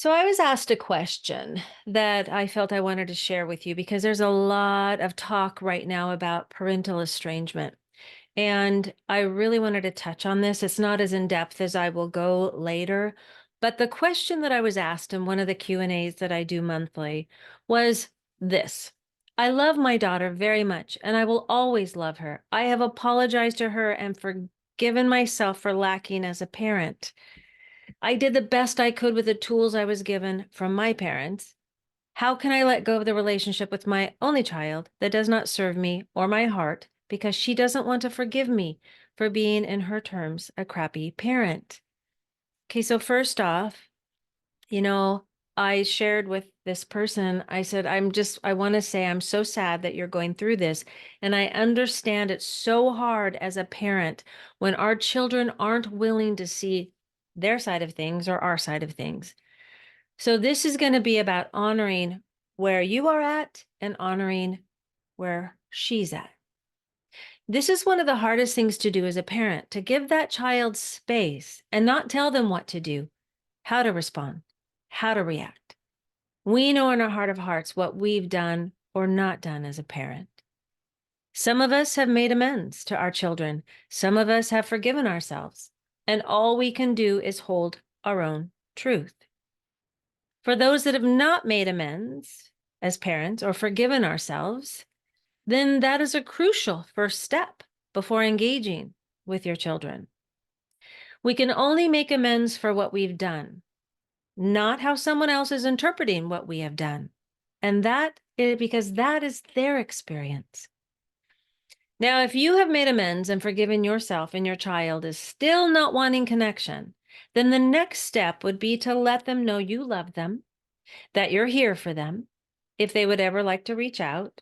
So I was asked a question that I felt I wanted to share with you because there's a lot of talk right now about parental estrangement. And I really wanted to touch on this. It's not as in depth as I will go later, but the question that I was asked in one of the Q&As that I do monthly was this. I love my daughter very much, and I will always love her. I have apologized to her and forgiven myself for lacking as a parent. I did the best I could with the tools I was given from my parents. How can I let go of the relationship with my only child that does not serve me or my heart because she doesn't want to forgive me for being, in her terms, a crappy parent? Okay, so first off, you know, I shared with this person, I said, I want to say I'm so sad that you're going through this. And I understand it's so hard as a parent when our children aren't willing to see their side of things or our side of things. So this is going to be about honoring where you are at and honoring where she's at. This is one of the hardest things to do as a parent, to give that child space and not tell them what to do, how to respond, how to react. We know in our heart of hearts what we've done or not done as a parent. Some of us have made amends to our children. Some of us have forgiven ourselves. And all we can do is hold our own truth. For those that have not made amends as parents or forgiven ourselves, then that is a crucial first step before engaging with your children. We can only make amends for what we've done, not how someone else is interpreting what we have done. And that is because that is their experience. Now, if you have made amends and forgiven yourself and your child is still not wanting connection, then the next step would be to let them know you love them, that you're here for them, if they would ever like to reach out,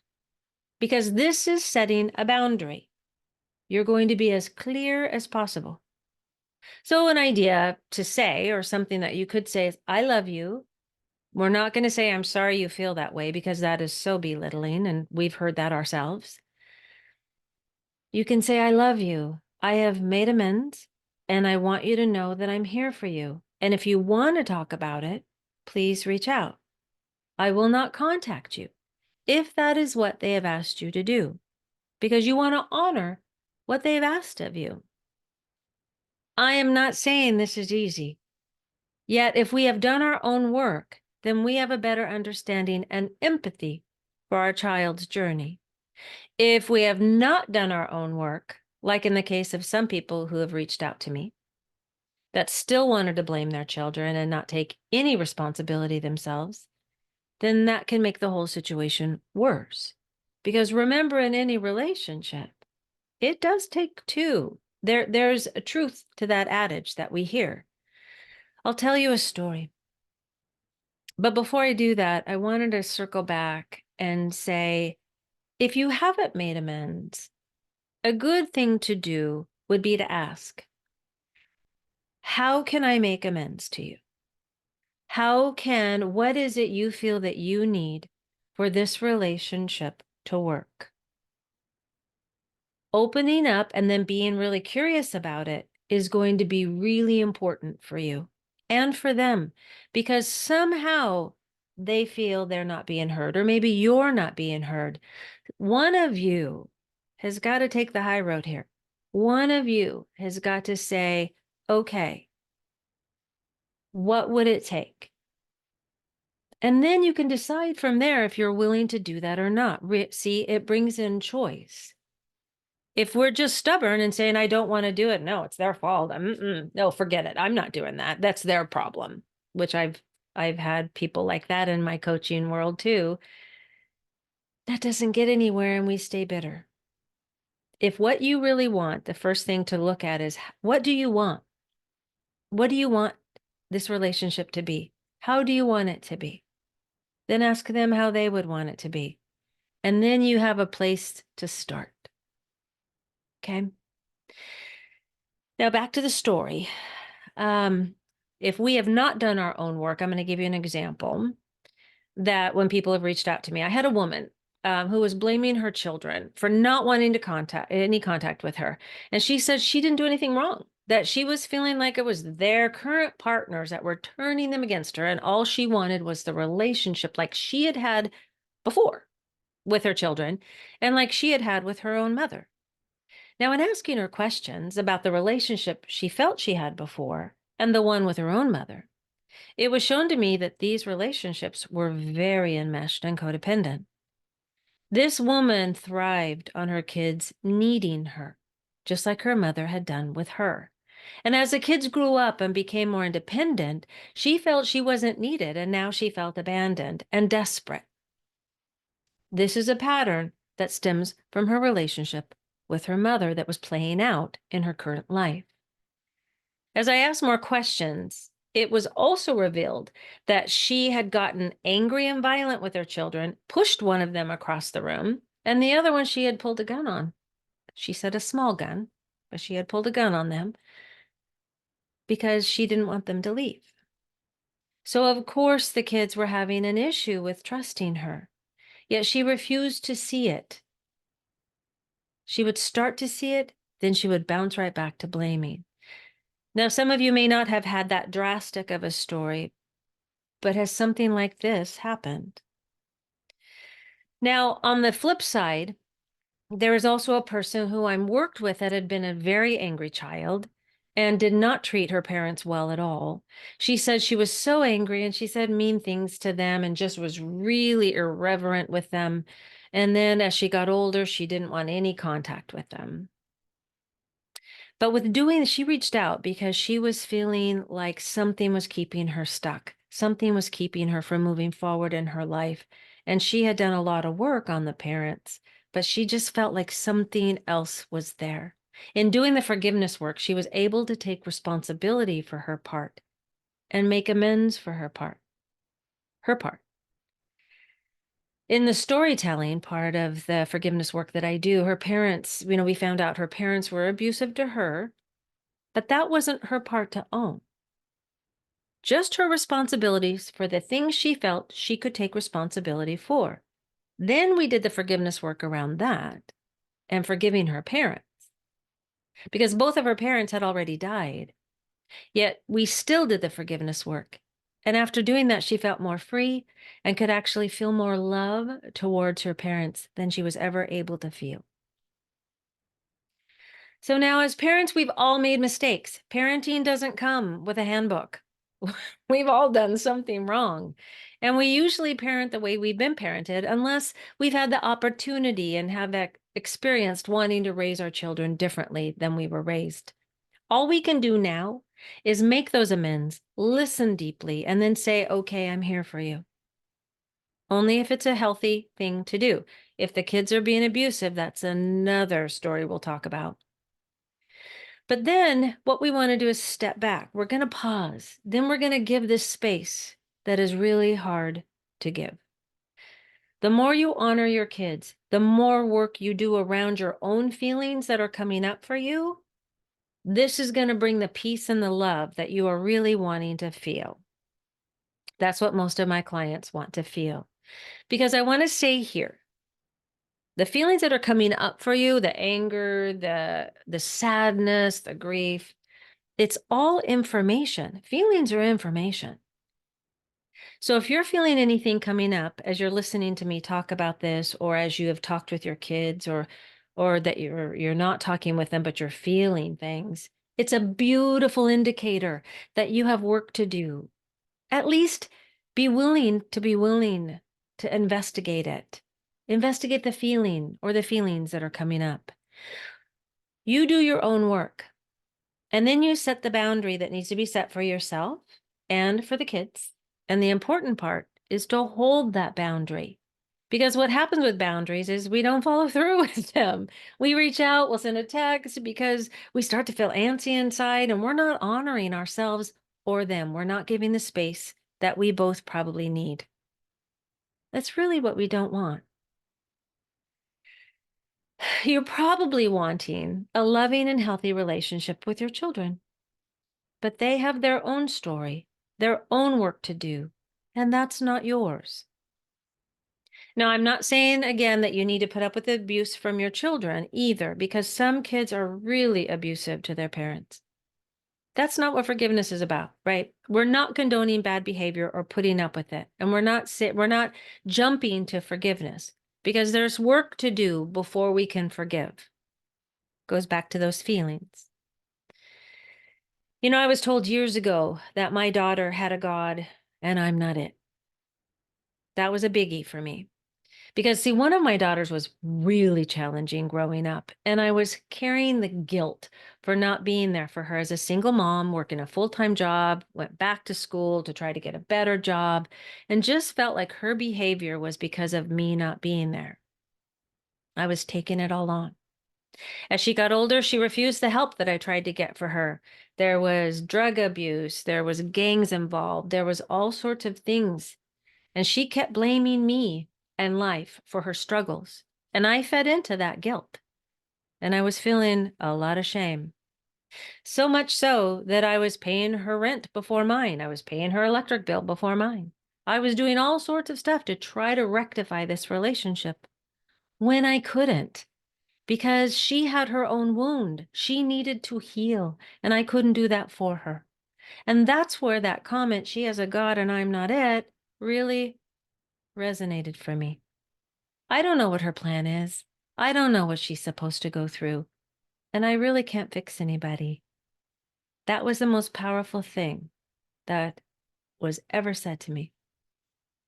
because this is setting a boundary. You're going to be as clear as possible. So an idea to say, or something that you could say is, I love you. We're not going to say, I'm sorry you feel that way, because that is so belittling, and we've heard that ourselves. You can say, I love you. I have made amends, and I want you to know that I'm here for you. And if you want to talk about it, please reach out. I will not contact you if that is what they have asked you to do, because you want to honor what they've asked of you. I am not saying this is easy. Yet, if we have done our own work, then we have a better understanding and empathy for our child's journey. If we have not done our own work, like in the case of some people who have reached out to me, that still wanted to blame their children and not take any responsibility themselves, then that can make the whole situation worse. Because remember, in any relationship, it does take two. There's a truth to that adage that we hear. I'll tell you a story. But before I do that, I wanted to circle back and say, if you haven't made amends, a good thing to do would be to ask, how can I make amends to you? What is it you feel that you need for this relationship to work? Opening up and then being really curious about it is going to be really important for you and for them, because somehow they feel they're not being heard, or maybe you're not being heard. One of you has got to take the high road here. One of you has got to say, okay, what would it take? And then you can decide from there if you're willing to do that or not. See, it brings in choice. If we're just stubborn and saying, I don't want to do it, no, it's their fault. No, forget it. I'm not doing that. That's their problem, which I've had people like that in my coaching world too. That doesn't get anywhere, and we stay bitter. If what you really want, the first thing to look at is, what do you want? What do you want this relationship to be? How do you want it to be? Then ask them how they would want it to be. And then you have a place to start. Okay. Now back to the story. If we have not done our own work, I'm going to give you an example that when people have reached out to me, I had a woman who was blaming her children for not wanting to any contact with her. And she said she didn't do anything wrong, that she was feeling like it was their current partners that were turning them against her, and all she wanted was the relationship like she had had before with her children and like she had had with her own mother. Now, in asking her questions about the relationship she felt she had before and the one with her own mother, it was shown to me that these relationships were very enmeshed and codependent. This woman thrived on her kids needing her, just like her mother had done with her. And as the kids grew up and became more independent, she felt she wasn't needed, and now she felt abandoned and desperate. This is a pattern that stems from her relationship with her mother that was playing out in her current life. As I asked more questions, it was also revealed that she had gotten angry and violent with her children, pushed one of them across the room, and the other one she had pulled a gun on. She said a small gun, but she had pulled a gun on them because she didn't want them to leave. So, of course, the kids were having an issue with trusting her, yet she refused to see it. She would start to see it, then she would bounce right back to blaming. Now, some of you may not have had that drastic of a story, but has something like this happened? Now, on the flip side, there is also a person who I'm worked with that had been a very angry child and did not treat her parents well at all. She said she was so angry and she said mean things to them and just was really irreverent with them. And then as she got older, she didn't want any contact with them. But with doing, she reached out because she was feeling like something was keeping her stuck. Something was keeping her from moving forward in her life. And she had done a lot of work on the parents, but she just felt like something else was there. In doing the forgiveness work, she was able to take responsibility for her part and make amends for her part. Her part. In the storytelling part of the forgiveness work that I do, her parents, we found out her parents were abusive to her. But that wasn't her part to own. Just her responsibilities for the things she felt she could take responsibility for. Then we did the forgiveness work around that and forgiving her parents because both of her parents had already died. Yet we still did the forgiveness work. And after doing that, she felt more free and could actually feel more love towards her parents than she was ever able to feel. So now, as parents, we've all made mistakes. Parenting doesn't come with a handbook. We've all done something wrong. And we usually parent the way we've been parented, unless we've had the opportunity and have experienced wanting to raise our children differently than we were raised. All we can do now is make those amends, listen deeply, and then say, okay, I'm here for you. Only if it's a healthy thing to do. If the kids are being abusive, that's another story we'll talk about. But then what we want to do is step back. We're going to pause. Then we're going to give this space that is really hard to give. The more you honor your kids, the more work you do around your own feelings that are coming up for you, this is going to bring the peace and the love that you are really wanting to feel. That's what most of my clients want to feel. Because I want to say here, the feelings that are coming up for you, the anger, the sadness, the grief, it's all information. Feelings are information. So if you're feeling anything coming up as you're listening to me talk about this, or as you have talked with your kids, or that you're not talking with them, but you're feeling things, it's a beautiful indicator that you have work to do. At least be willing to investigate it. Investigate the feeling or the feelings that are coming up. You do your own work. And then you set the boundary that needs to be set for yourself and for the kids. And the important part is to hold that boundary. Because what happens with boundaries is we don't follow through with them. We reach out, we'll send a text because we start to feel antsy inside and we're not honoring ourselves or them. We're not giving the space that we both probably need. That's really what we don't want. You're probably wanting a loving and healthy relationship with your children. But they have their own story, their own work to do, and that's not yours. Now, I'm not saying again that you need to put up with abuse from your children either, because some kids are really abusive to their parents. That's not what forgiveness is about, right? We're not condoning bad behavior or putting up with it. And we're not jumping to forgiveness because there's work to do before we can forgive. Goes back to those feelings. I was told years ago that my daughter had a God and I'm not it. That was a biggie for me. Because, see, one of my daughters was really challenging growing up, and I was carrying the guilt for not being there for her as a single mom, working a full time job, went back to school to try to get a better job, and just felt like her behavior was because of me not being there. I was taking it all on. As she got older, she refused the help that I tried to get for her. There was drug abuse, there was gangs involved, there was all sorts of things. And she kept blaming me and life for her struggles. And I fed into that guilt. And I was feeling a lot of shame. So much so that I was paying her rent before mine. I was paying her electric bill before mine. I was doing all sorts of stuff to try to rectify this relationship when I couldn't because she had her own wound. She needed to heal, and I couldn't do that for her. And that's where that comment, she has a God and I'm not it, really resonated for me. I don't know what her plan is. I don't know what she's supposed to go through. And I really can't fix anybody. That was the most powerful thing that was ever said to me.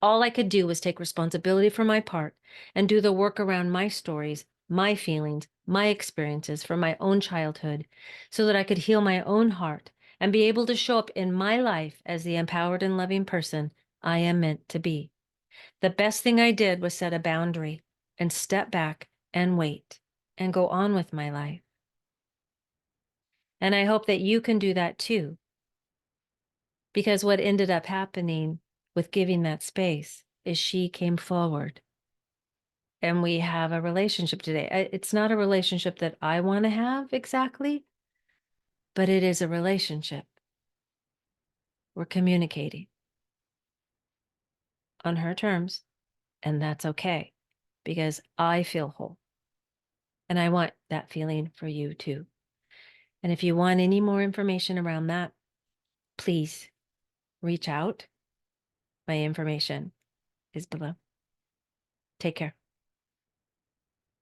All I could do was take responsibility for my part and do the work around my stories, my feelings, my experiences from my own childhood so that I could heal my own heart and be able to show up in my life as the empowered and loving person I am meant to be. The best thing I did was set a boundary and step back and wait and go on with my life. And I hope that you can do that too. Because what ended up happening with giving that space is she came forward and we have a relationship today. It's not a relationship that I want to have exactly, but it is a relationship. We're communicating on her terms, and that's okay because I feel whole. And I want that feeling for you too. And if you want any more information around that, please reach out. My information is below. Take care.